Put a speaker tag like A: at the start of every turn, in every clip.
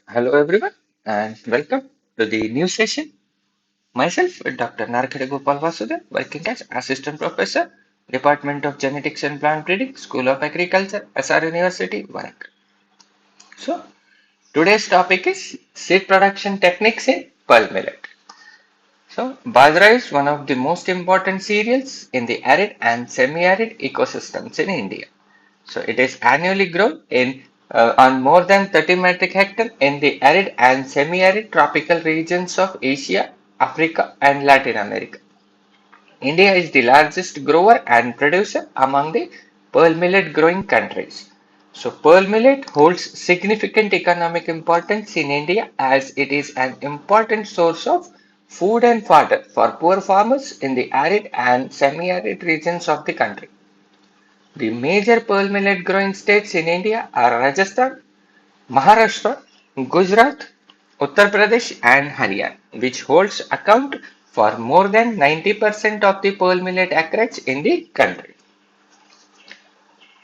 A: Hello everyone and welcome to the new session. Myself, Dr. Narkade Gopal Vasudev, working as Assistant Professor, Department of Genetics and Plant Breeding, School of Agriculture, SR University, Varangal. So, today's topic is seed production techniques in pearl millet. So, Bajra is one of the most important cereals in the arid and semi-arid ecosystems in India. So it is annually grown in on more than 30 metric hectare in the arid and semi-arid tropical regions of Asia, Africa and Latin America. India is the largest grower and producer among the pearl millet growing countries. So pearl millet holds significant economic importance in India as it is an important source of food and fodder for poor farmers in the arid and semi-arid regions of the country. The major pearl millet growing states in India are Rajasthan, Maharashtra, Gujarat, Uttar Pradesh and Haryana, which holds account for more than 90% of the pearl millet acreage in the country.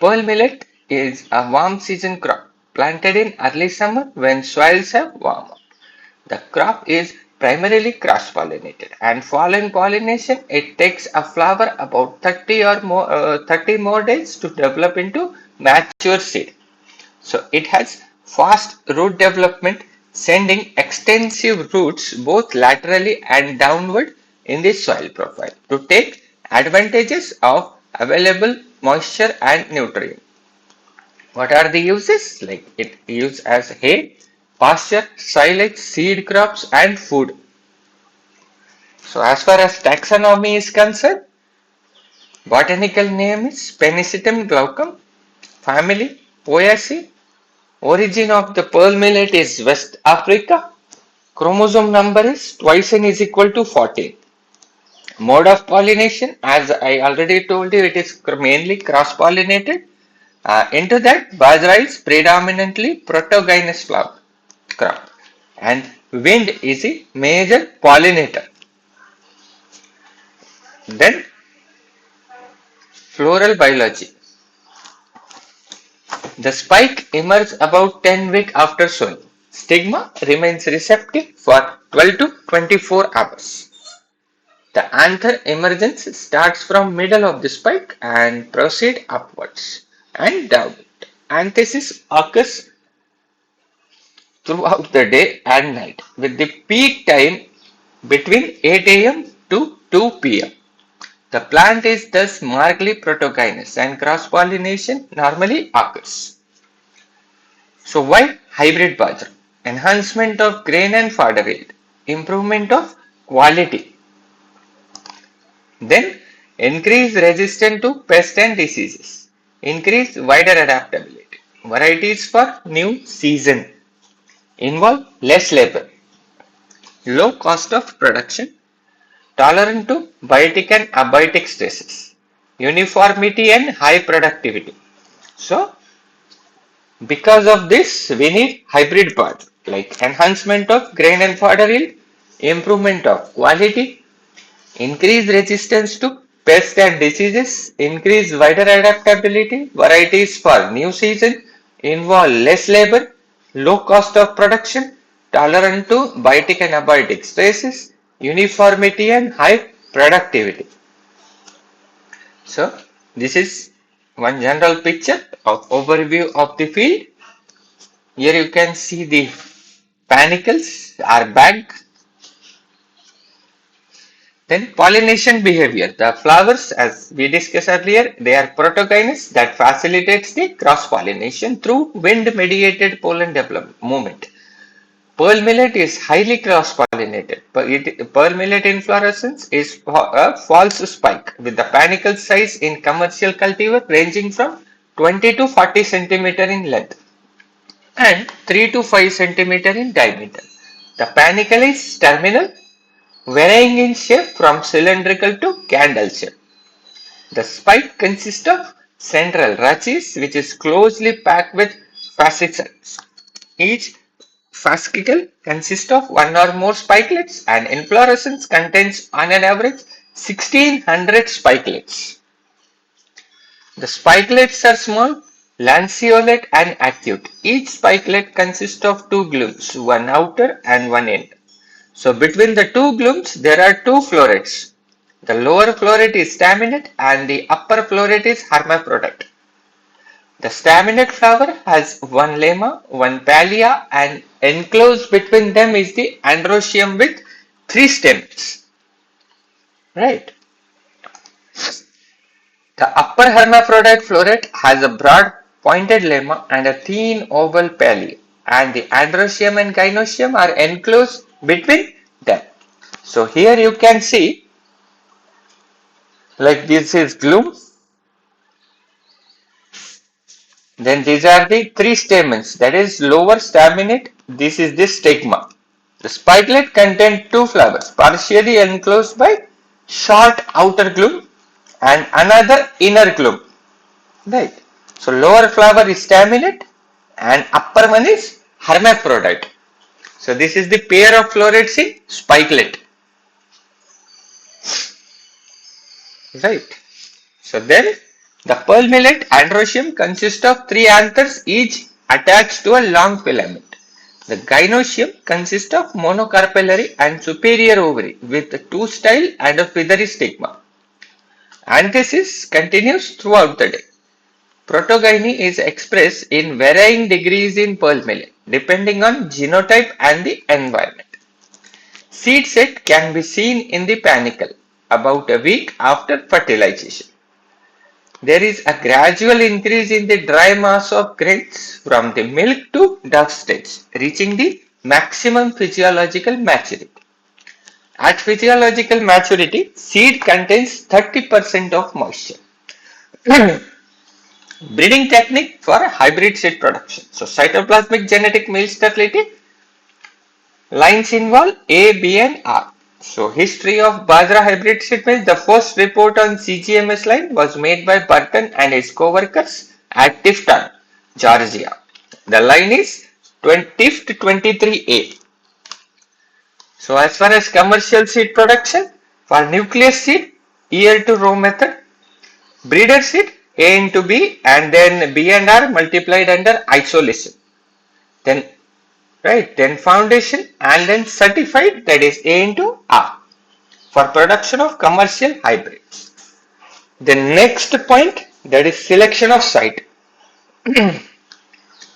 A: Pearl millet is a warm season crop planted in early summer when soils have warmed up. The crop is primarily cross-pollinated, and following pollination, it takes a flower about 30 more days to develop into mature seed. So it has fast root development, sending extensive roots both laterally and downward in the soil profile to take advantages of available moisture and nutrients. What are the uses? Like it used as hay, pasture, silage, seed crops, and food. So as far as taxonomy is concerned, botanical name is Penicitum glaucum, family Poaceae, origin of the pearl millet is West Africa, chromosome number is twice n is equal to 14. Mode of pollination, as I already told you, it is mainly cross-pollinated. Into that, Bajra is predominantly protogynous flower crop, and wind is a major pollinator. Then, floral biology. The spike emerges about 10 weeks after sowing. Stigma remains receptive for 12 to 24 hours. The anther emergence starts from middle of the spike and proceed upwards and down. Anthesis occurs throughout the day and night, with the peak time between 8 am to 2 pm. The plant is thus markedly protogynous and cross-pollination normally occurs. So why hybrid bajra? Enhancement of grain and fodder yield, improvement of quality, then increase resistance to pests and diseases, increase wider adaptability, varieties for new season, involve less labor, low cost of production, tolerant to biotic and abiotic stresses, uniformity and high productivity. So, because of this, we need hybrid parts like enhancement of grain and fodder yield, improvement of quality, increase resistance to pests and diseases, increase wider adaptability, varieties for new season, involve less labor, low cost of production, tolerant to biotic and abiotic stresses, uniformity and high productivity. So this is one general picture of overview of the field. Here you can see the panicles are bagged. Then pollination behavior. The flowers, as we discussed earlier, they are protogynous that facilitates the cross-pollination through wind-mediated pollen development movement. Pearl millet is highly cross-pollinated. Pearl millet inflorescence is a false spike with the panicle size in commercial cultivar ranging from 20 to 40 centimeter in length and 3 to 5 centimeter in diameter. The panicle is terminal, varying in shape from cylindrical to candle shape. The spike consists of central rachis, which is closely packed with fascicles. Each fascicle consists of one or more spikelets, and inflorescence contains on an average 1600 spikelets. The spikelets are small, lanceolate and acute. Each spikelet consists of two glutes, one outer and one in. So between the two glutes there are two florets. The lower floret is staminate and the upper floret is hermaphrodite. The staminate flower has one lemma, one pallia, and enclosed between them is the androecium with three stems. Right. The upper hermaphrodite floret has a broad pointed lemma and a thin oval pallia, and the androecium and gynoecium are enclosed between them. So here you can see, like this is gloom. Then these are the three stamens, that is lower staminate, this is the stigma. The spikelet contain two flowers, partially enclosed by short outer gloom and another inner gloom. Right. So lower flower is staminate and upper one is hermaphrodite. So this is the pair of florets in spikelet. Right. So then the pearl millet androecium consists of three anthers each attached to a long filament. The gynoecium consists of monocarpellary and superior ovary with two style and a feathery stigma. Anthesis continues throughout the day. Protogyny is expressed in varying degrees in pearl millet depending on genotype and the environment. Seed set can be seen in the panicle about a week after fertilization. There is a gradual increase in the dry mass of grains from the milk to duff stage, reaching the maximum physiological maturity. At physiological maturity, seed contains 30% of moisture. Breeding technique for hybrid seed production. So, cytoplasmic genetic male sterility lines involve A, B, and R. So, history of Bajra hybrid seed maize. The first report on CGMS line was made by Burton and his co-workers at Tifton, Georgia. The line is 23A. So, as far as commercial seed production, for nucleus seed, year to row method, breeder seed, A into B, and then B and R multiplied under isolation. Then then foundation and then certified, that is A into R, for production of commercial hybrids. The next point, that is selection of site.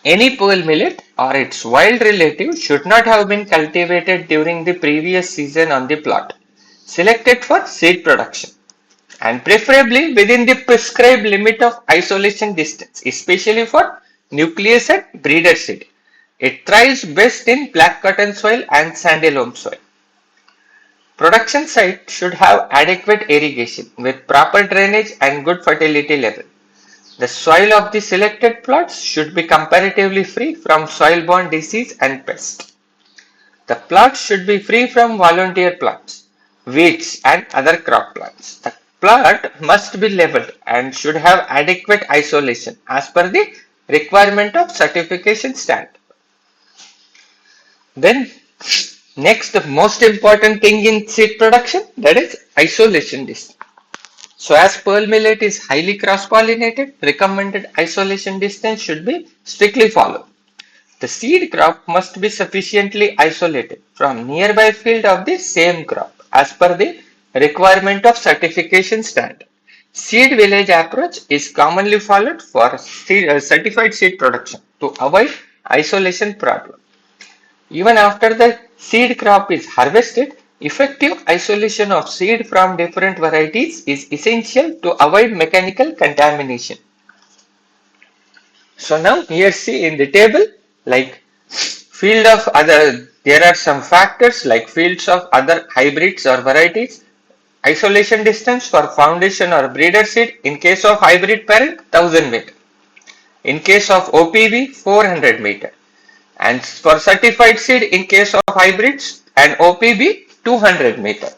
A: Any pearl millet or its wild relative should not have been cultivated during the previous season on the plot, selected for seed production, and preferably within the prescribed limit of isolation distance, especially for nucleus and breeder seed. It thrives best in black cotton soil and sandy loam soil. Production site should have adequate irrigation with proper drainage and good fertility level. The soil of the selected plots should be comparatively free from soil-borne disease and pest. The plots should be free from volunteer plants, weeds and other crop plants. The plot must be leveled and should have adequate isolation as per the requirement of certification standard. Then next, the most important thing in seed production, that is isolation distance. So as pearl millet is highly cross-pollinated, recommended isolation distance should be strictly followed. The seed crop must be sufficiently isolated from nearby field of the same crop as per the requirement of certification standard. Seed village approach is commonly followed for certified seed production to avoid isolation problem. Even after the seed crop is harvested, effective isolation of seed from different varieties is essential to avoid mechanical contamination. So now here see in the table, like field of other, there are some factors like fields of other hybrids or varieties, isolation distance for foundation or breeder seed in case of hybrid parent 1000 meter, in case of OPV 400 meter. And for certified seed in case of hybrids and OPB 200 meter.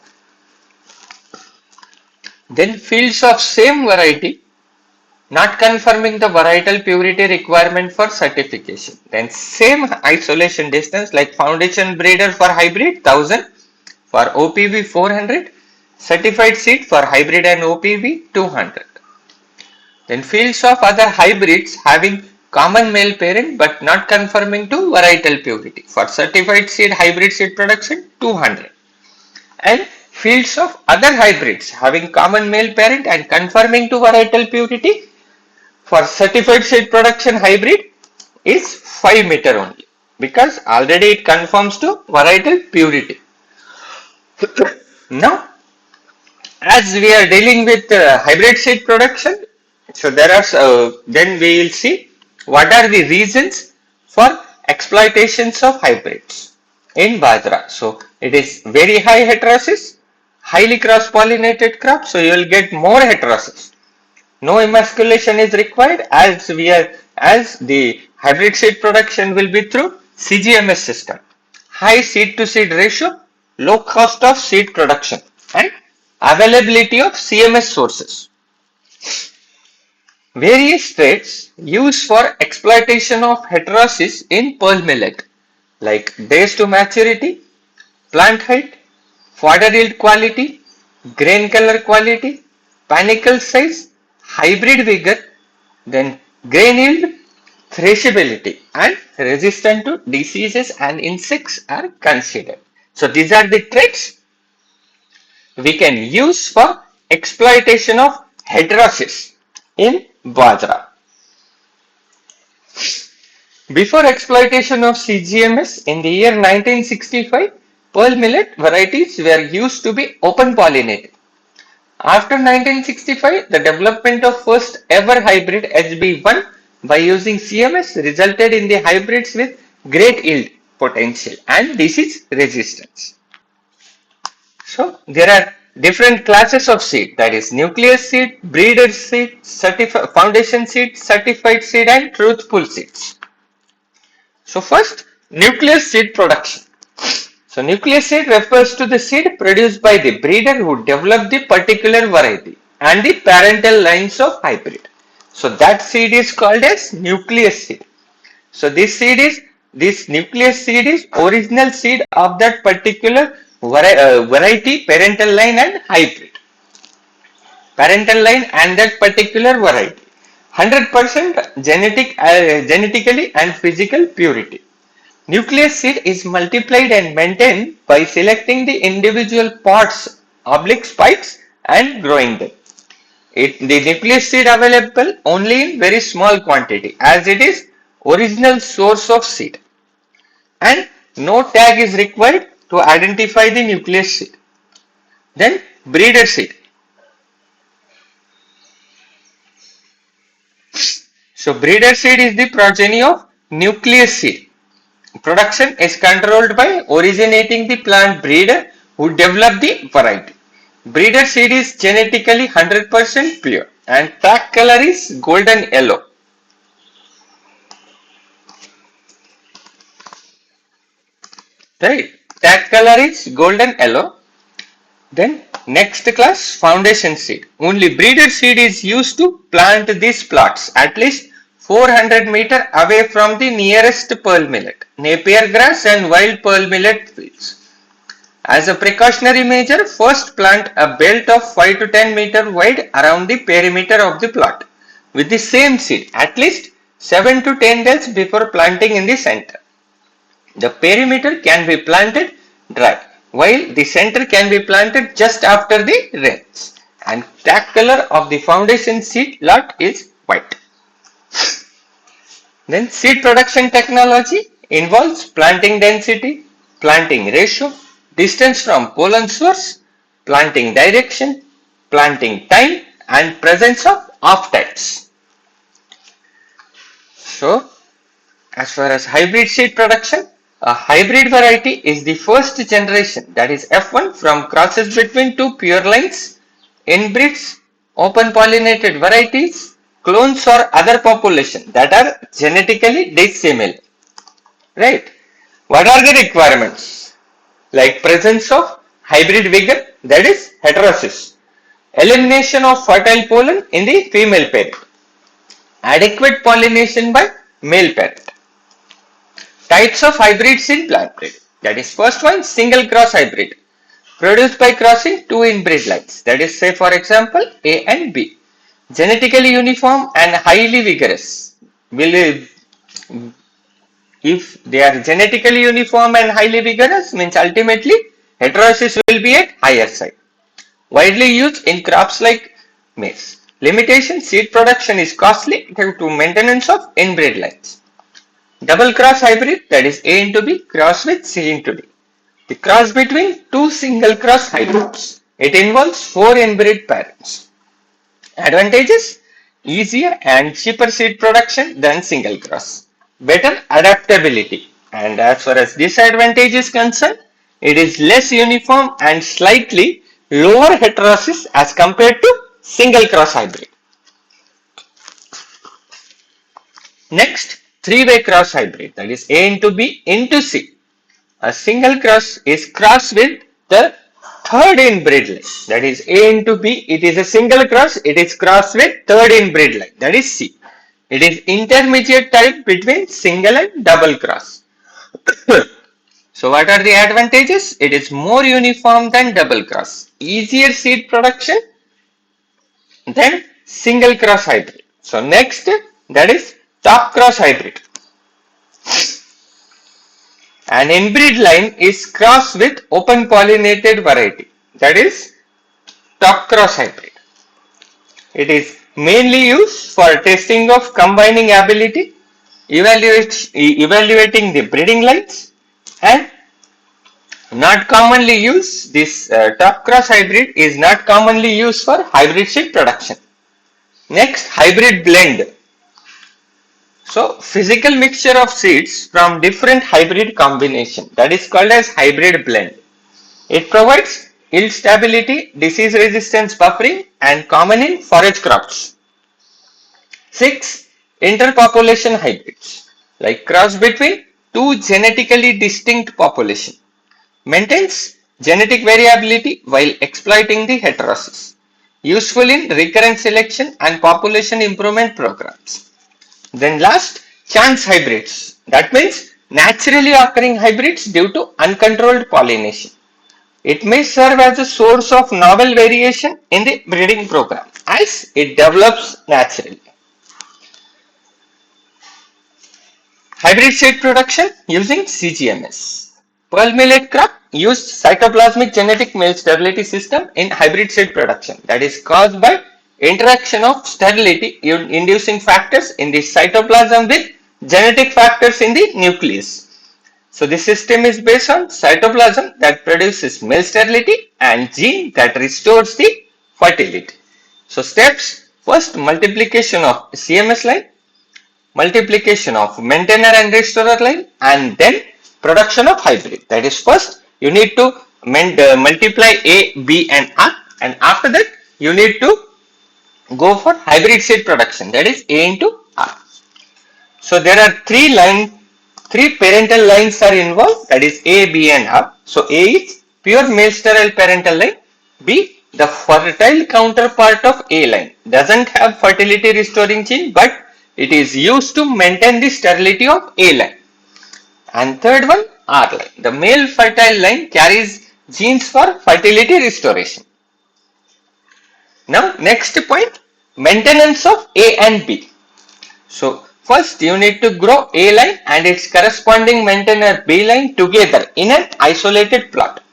A: Then fields of same variety not confirming the varietal purity requirement for certification. Then same isolation distance like foundation breeder for hybrid 1000, for OPB 400, certified seed for hybrid and OPB 200. Then fields of other hybrids having common male parent but not conforming to varietal purity. For certified seed hybrid seed production 200. And fields of other hybrids having common male parent and conforming to varietal purity for certified seed production hybrid is 5 meter only, because already it conforms to varietal purity. Now, as we are dealing with hybrid seed production, so there are then we will see what are the reasons for exploitations of hybrids in Bajra. So it is very high heterosis, highly cross-pollinated crop, so you will get more heterosis. No emasculation is required as the hybrid seed production will be through CGMS system. High seed to seed ratio, low cost of seed production, and availability of CMS sources. Various traits used for exploitation of heterosis in pearl millet, like days to maturity, plant height, fodder yield quality, grain color quality, panicle size, hybrid vigor, then grain yield, threshability, and resistant to diseases and insects are considered. So these are the traits we can use for exploitation of heterosis in Bajra. Before exploitation of CGMS in the year 1965, pearl millet varieties were used to be open pollinated. After 1965, the development of first ever hybrid HB1 by using CMS resulted in the hybrids with great yield potential and disease resistance. So there are different classes of seed, that is nucleus seed, breeder seed, foundation seed, certified seed and truthful seeds. So first, nucleus seed production. So nucleus seed refers to the seed produced by the breeder who developed the particular variety and the parental lines of hybrid. So that seed is called as nucleus seed. So this nucleus seed is original seed of that particular variety, parental line and hybrid. Parental line and that particular variety. 100% genetically and physical purity. Nucleus seed is multiplied and maintained by selecting the individual pods, spikes and growing them. The nucleus seed available only in very small quantity as it is original source of seed, and no tag is required to identify the nucleus seed. Then breeder seed. So breeder seed is the progeny of nucleus seed. Production is controlled by originating the plant breeder who developed the variety. Breeder seed is genetically 100% pure and tag color is golden yellow. Right, tag color is golden yellow. Then next class, foundation seed. Only breeder seed is used to plant these plots at least 400 meter away from the nearest pearl millet, napier grass and wild pearl millet fields. As a precautionary measure, first plant a belt of 5 to 10 meter wide around the perimeter of the plot with the same seed at least 7 to 10 days before planting in the center. The perimeter can be planted dry, while the center can be planted just after the rains, and tag color of the foundation seed lot is white. Then seed production technology involves planting density, planting ratio, distance from pollen source, planting direction, planting time and presence of off types. So as far as hybrid seed production, a hybrid variety is the first generation, that is F1, from crosses between two pure lines, inbreeds, open pollinated varieties, clones or other population that are genetically dissimilar. Right? What are the requirements? Like presence of hybrid vigor, that is heterosis, elimination of fertile pollen in the female parent, adequate pollination by male parent. Types of hybrids in plant breed. That is, first one, single cross hybrid, produced by crossing two inbreed lines. That is, say for example, A and B. genetically uniform and highly vigorous. Will If they are genetically uniform and highly vigorous, means ultimately heterosis will be at higher side. Widely used in crops like maize. Limitation: seed production is costly due to maintenance of inbred lines. Double cross hybrid, that is A into B cross with C into D. The cross between two single cross hybrids. It involves 4 inbred parents. Advantages: easier and cheaper seed production than single cross. Better adaptability. And as far as disadvantage is concerned, it is less uniform and slightly lower heterosis as compared to single cross hybrid. Next, three-way cross hybrid, that is A into B into C. A single cross is crossed with the third inbred line, that is A into B. It is a single cross, it is crossed with third inbred line, that is C. It is intermediate type between single and double cross. So what are the advantages? It is more uniform than double cross, easier seed production than single cross hybrid. So next, that is top cross hybrid. An inbred line is crossed with open pollinated variety, that is top cross hybrid. It is mainly used for testing of combining ability, evaluating the breeding lines, and not commonly used. This top cross hybrid is not commonly used for hybrid seed production. Next, hybrid blend. So, physical mixture of seeds from different hybrid combination, that is called as hybrid blend. It provides yield stability, disease resistance buffering, and common in forage crops. 6. Interpopulation hybrids, like cross between two genetically distinct population. Maintains genetic variability while exploiting the heterosis. Useful in recurrent selection and population improvement programs. Then last, chance hybrids. That means naturally occurring hybrids due to uncontrolled pollination. It may serve as a source of novel variation in the breeding program as it develops naturally. Hybrid seed production using CGMS. Pearl millet crop used cytoplasmic genetic male sterility system in hybrid seed production, that is caused by interaction of sterility inducing factors in the cytoplasm with genetic factors in the nucleus. So this system is based on cytoplasm that produces male sterility and gene that restores the fertility. So steps: first, multiplication of CMS line, multiplication of maintainer and restorer line, and then production of hybrid. That is, first you need to multiply A, B and R, and after that you need to go for hybrid seed production, that is A into R. So there are three parental lines are involved, that is A, B and R. So A is pure male sterile parental line, B the fertile counterpart of A line, doesn't have fertility restoring gene but it is used to maintain the sterility of A line. And third one, R line. The male fertile line carries genes for fertility restoration. Now next point, maintenance of A and B. So first you need to grow A line and its corresponding maintainer B line together in an isolated plot.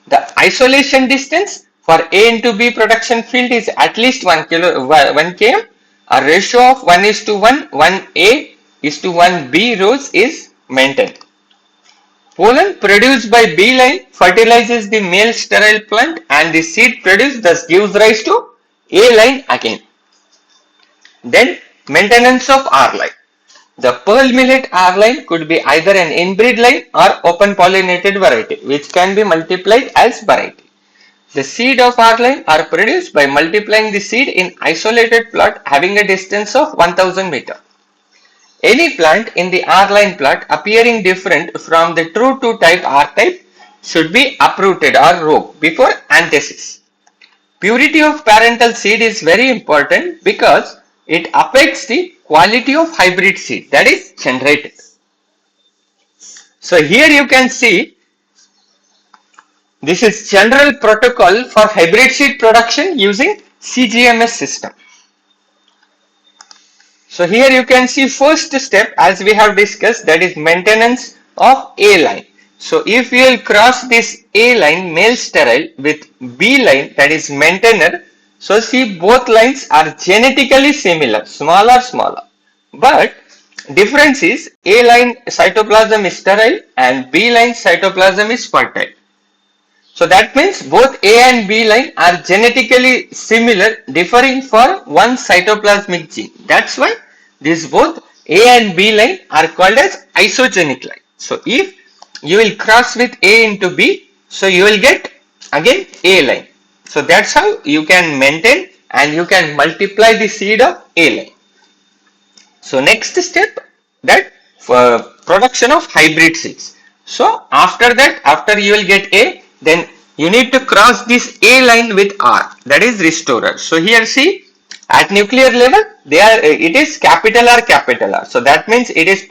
A: The isolation distance for A into B production field is at least 1 km. A ratio of 1:1, 1A is to 1B rows is maintained. Pollen produced by B line fertilizes the male sterile plant and the seed produced thus gives rise to A line again. Then maintenance of R line. The pearl millet R line could be either an inbred line or open pollinated variety which can be multiplied as variety. The seed of R line are produced by multiplying the seed in isolated plot having a distance of 1000 meter. Any plant in the R line plot appearing different from the true to type R type should be uprooted or rogue before anthesis. Purity of parental seed is very important because it affects the quality of hybrid seed that is generated. So here you can see this is general protocol for hybrid seed production using CGMS system. So here you can see first step as we have discussed, that is maintenance of A line. So if you will cross this A line male sterile with B line, that is maintainer, so see both lines are genetically similar, smaller. But difference is A line cytoplasm is sterile and B line cytoplasm is fertile. So that means both A and B line are genetically similar, differing for one cytoplasmic gene. That's why these both A and B line are called as isogenic line. So if you will cross with A into B, so you will get again A line. So that's how you can maintain and you can multiply the seed of A line. So next step, that production of hybrid seeds. So after that, after you will get A, then you need to cross this A line with R, that is restorer. So here see, at nuclear level, it is capital R. So that means it is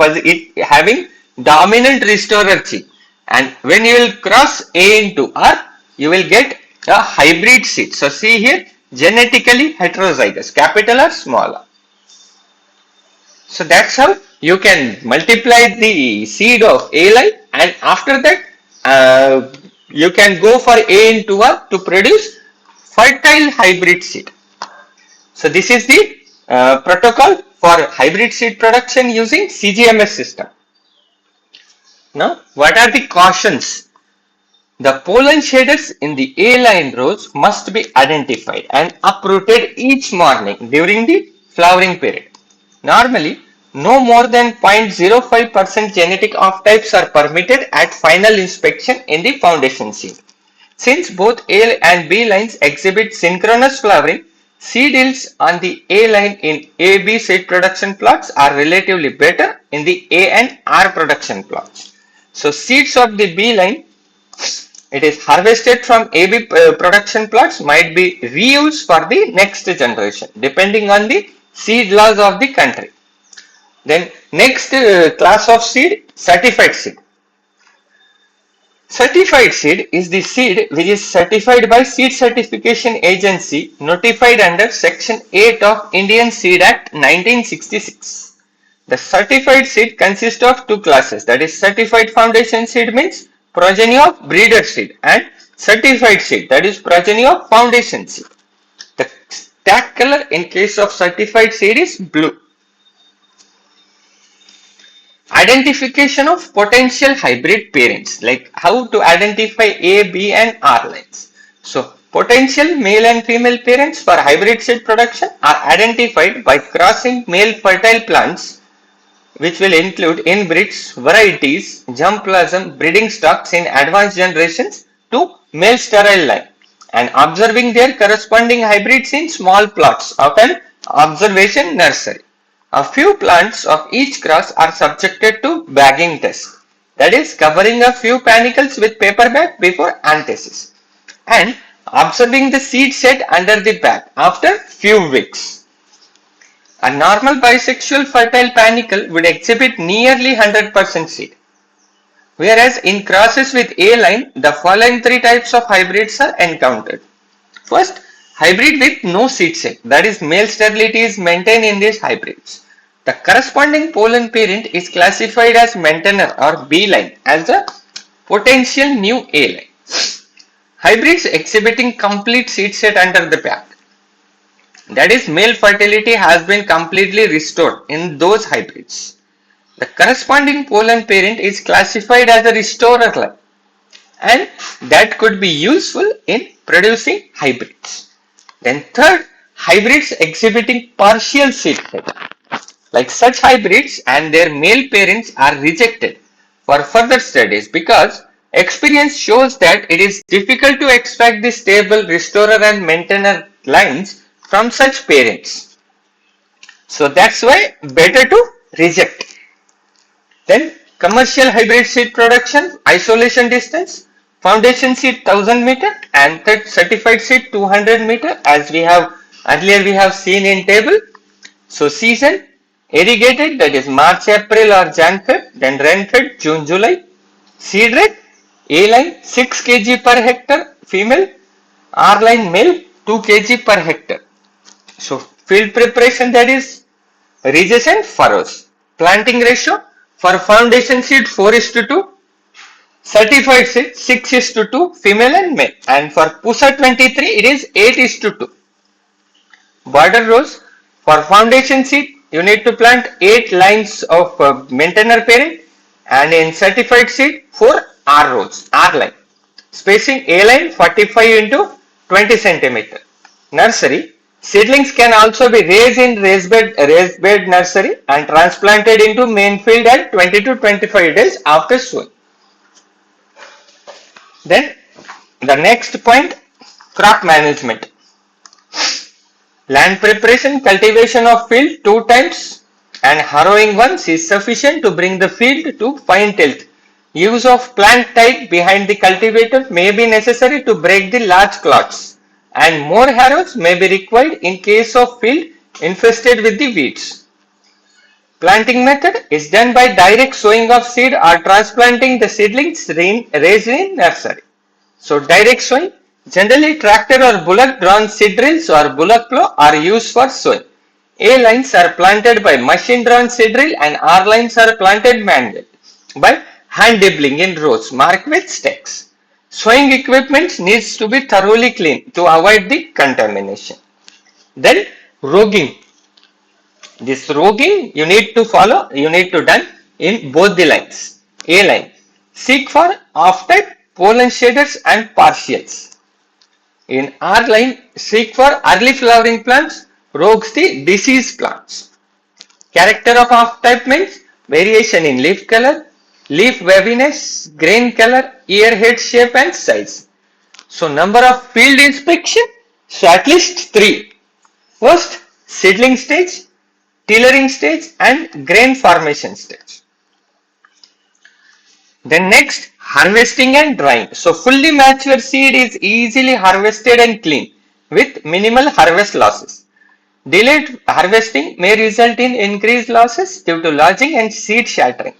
A: having dominant restorer gene. And when you will cross A into R, you will get a hybrid seed. So see here, genetically heterozygous, capital R, small r. So that's how you can multiply the seed of A line, and after that you can go for A into R to produce fertile hybrid seed. So this is the protocol for hybrid seed production using CGMS system. Now what are the cautions? The pollen shaders in the A line rows must be identified and uprooted each morning during the flowering period. Normally, no more than 0.05% genetic off-types are permitted at final inspection in the foundation seed. Since both A and B lines exhibit synchronous flowering, seed yields on the A line in AB seed production plots are relatively better in the A and R production plots. So seeds of the B line, it is harvested from AB production plots, might be reused for the next generation depending on the seed laws of the country. Then next class of seed, certified seed. Certified seed is the seed which is certified by Seed Certification Agency, notified under Section 8 of Indian Seed Act 1966. The certified seed consists of two classes, that is certified foundation seed means progeny of breeder seed, and certified seed, that is progeny of foundation seed. The tag color in case of certified seed is blue. Identification of potential hybrid parents, like how to identify A, B and R lines. So potential male and female parents for hybrid seed production are identified by crossing male fertile plants, which will include inbreeds, varieties, germplasm, breeding stocks in advanced generations to male sterile line, and observing their corresponding hybrids in small plots of an observation nursery. A few plants of each cross are subjected to bagging test, that is covering a few panicles with paper bag before anthesis, and observing the seed set under the bag after few weeks. A normal bisexual fertile panicle would exhibit nearly 100% seed, whereas in crosses with A line, the following three types of hybrids are encountered. First, hybrid with no seed set, that is male sterility is maintained in these hybrids. The corresponding pollen parent is classified as maintainer or B line as a potential new A line. Hybrids exhibiting complete seed set under the bag, that is male fertility has been completely restored in those hybrids. The corresponding pollen parent is classified as a restorer line, and that could be useful in producing hybrids. Then third, hybrids exhibiting partial seed set. Like such hybrids and their male parents are rejected for further studies because experience shows that it is difficult to extract the stable restorer and maintainer lines from such parents. So that's why better to reject. Then commercial hybrid seed production, isolation distance, foundation seed 1000 meter and certified seed 200 meter, as we have earlier we have seen in table. So season, irrigated, that is March, April or Jan, Feb, then rain fed June, July. Seed rate, A line 6 kg per hectare female, R line male 2 kg per hectare. So field preparation, that is ridges and furrows. Planting ratio for foundation seed 4 is to 2, certified seed 6 is to 2, female and male. And for Pusa 23 it is 8 is to 2. Border rows for foundation seed you need to plant 8 lines of maintainer parent, and in certified seed 4 R rows, R line. Spacing A line 45 into 20 centimeter. Nursery. Seedlings can also be raised in raised bed nursery and transplanted into main field at 20 to 25 days after sowing. Then the next point, crop management. Land preparation, cultivation of field 2 times and harrowing once is sufficient to bring the field to fine tilth. Use of plant type behind the cultivator may be necessary to break the large clots, and more harrows may be required in case of field infested with the weeds. Planting method is done by direct sowing of seed or transplanting the seedlings raised in nursery. So direct sowing, generally tractor or bullock drawn seed drills or bullock plow are used for sowing. A lines are planted by machine drawn seed drill and R lines are planted manually by hand dibbling in rows marked with stakes. Sowing equipment needs to be thoroughly cleaned to avoid the contamination. Then rouging. This rouging you need to done in both the lines. A line. Seek for off-type pollen shaders and partials. In R line, seek for early flowering plants, rogues the diseased plants. Character of off-type means variation in leaf color, leaf waviness, grain color, ear head shape and size. So number of field inspection, so at least 3. First, seedling stage, tillering stage and grain formation stage. Then next, harvesting and drying. So fully matured seed is easily harvested and cleaned with minimal harvest losses. Delayed harvesting may result in increased losses due to lodging and seed shattering.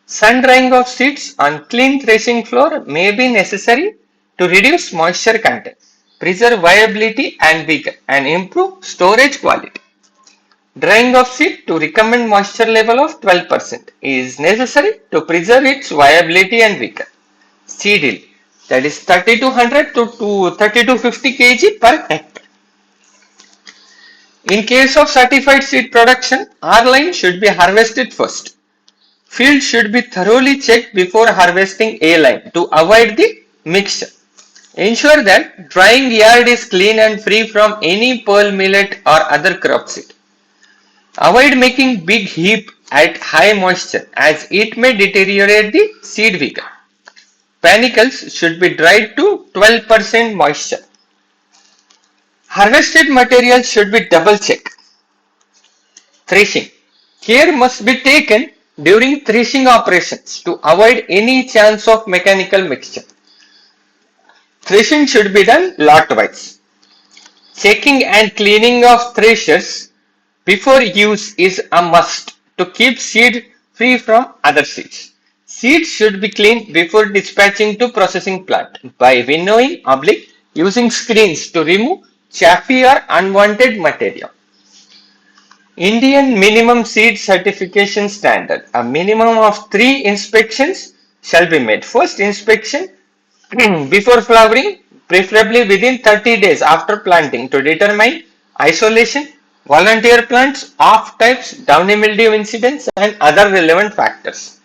A: Sun drying of seeds on clean threshing floor may be necessary to reduce moisture content, preserve viability and vigor, and improve storage quality. Drying of seed to recommend moisture level of 12% is necessary to preserve its viability and vigor. Seed yield, that is 3200 to 3250 kg per hectare. In case of certified seed production, R line should be harvested first. Field should be thoroughly checked before harvesting A line to avoid the mixture. Ensure that drying yard is clean and free from any pearl millet or other crop seed. Avoid making big heap at high moisture as it may deteriorate the seed vigor. Panicles should be dried to 12% moisture. Harvested material should be double checked. Threshing. Care must be taken during threshing operations to avoid any chance of mechanical mixture. Threshing should be done lot-wise. Checking and cleaning of threshers before use is a must to keep seed free from other seeds. Seeds should be cleaned before dispatching to processing plant by winnowing using screens to remove chaffy or unwanted material. Indian minimum seed certification standard. A minimum of 3 inspections shall be made. First inspection before flowering, preferably within 30 days after planting to determine isolation, volunteer plants, off types, downy mildew incidents and other relevant factors.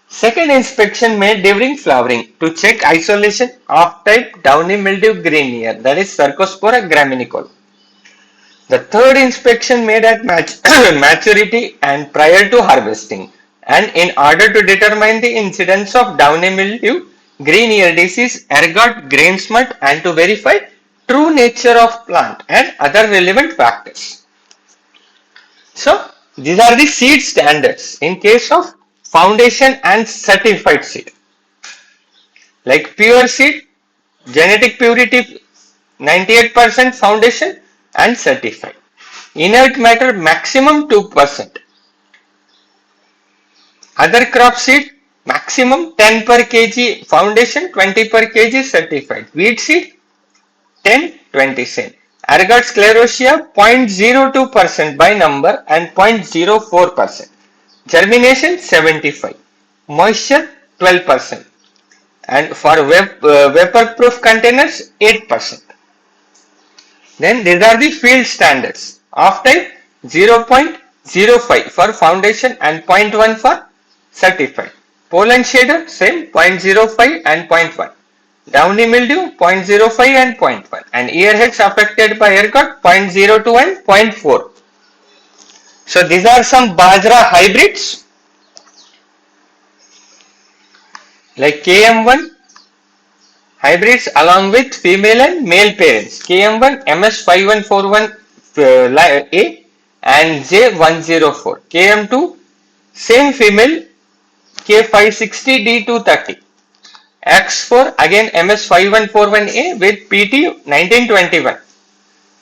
A: Second inspection made during flowering to check isolation, off type, downy mildew green ear, that is Cercospora graminicola. The third inspection made at maturity and prior to harvesting, and in order to determine the incidence of downy mildew, green ear disease, ergot, grain smut, and to verify true nature of plant and other relevant factors. So, these are the seed standards in case of foundation and certified seed. Like pure seed, genetic purity 98% foundation and certified. Inert matter maximum 2%. Other crop seed maximum 10 per kg foundation, 20 per kg certified. Wheat seed 10, 20 cent. Ergot sclerotia 0.02% by number and 0.04%. Germination 75. Moisture 12%. And for vapor-proof containers 8%. Then these are the field standards. Off-type 0.05 for foundation and zero point 0.1 for certified. Pollen shader same 0.05 and zero point 0.1. Downy mildew 0.05 and zero point 0.1. And earheads affected by ergot 0.02 and zero point 0.4. So these are some Bajra hybrids like KM1 hybrids along with female and male parents. KM1 MS5141A and J104. KM2 same female K560D230. X4 again MS5141A with PT 1921.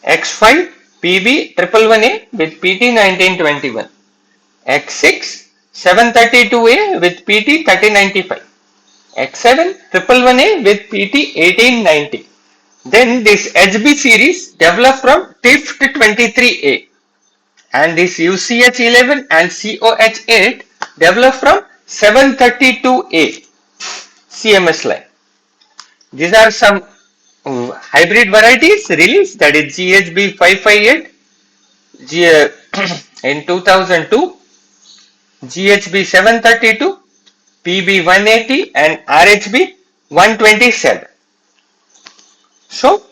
A: X5 PB 111A with PT 1921. X6 732A with PT 3095. X7 111A with PT 1890. Then this HB series developed from TIFT 23A, and this UCH11 and COH8 developed from 732A CMS line. These are some hybrid varieties released, that is GHB 558 in 2002, GHB 732, PB 180 and RHB 127. So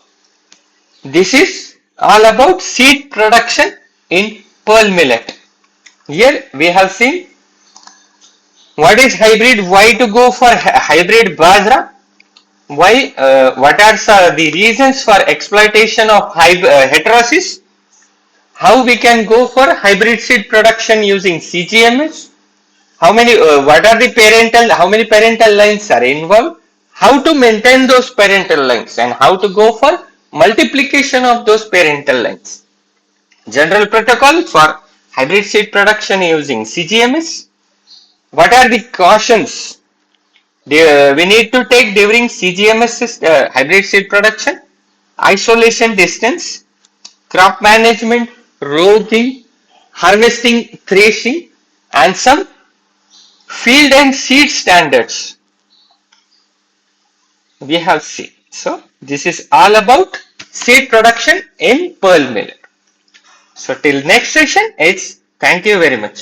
A: this is all about seed production in pearl millet. Here we have seen what is hybrid, why to go for hybrid Bajra, why, what are the reasons for exploitation of heterosis, how we can go for hybrid seed production using CGMS, how many, what are the parental, how many parental lines are involved, how to maintain those parental lines, and how to go for multiplication of those parental lines. General protocol for hybrid seed production using CGMS. What are the cautions we need to take during CGMS hybrid seed production? Isolation distance, crop management, rouging, harvesting, threshing, and some field and seed standards we have seen. So this is all about seed production in pearl millet. So till next session, it's thank you very much.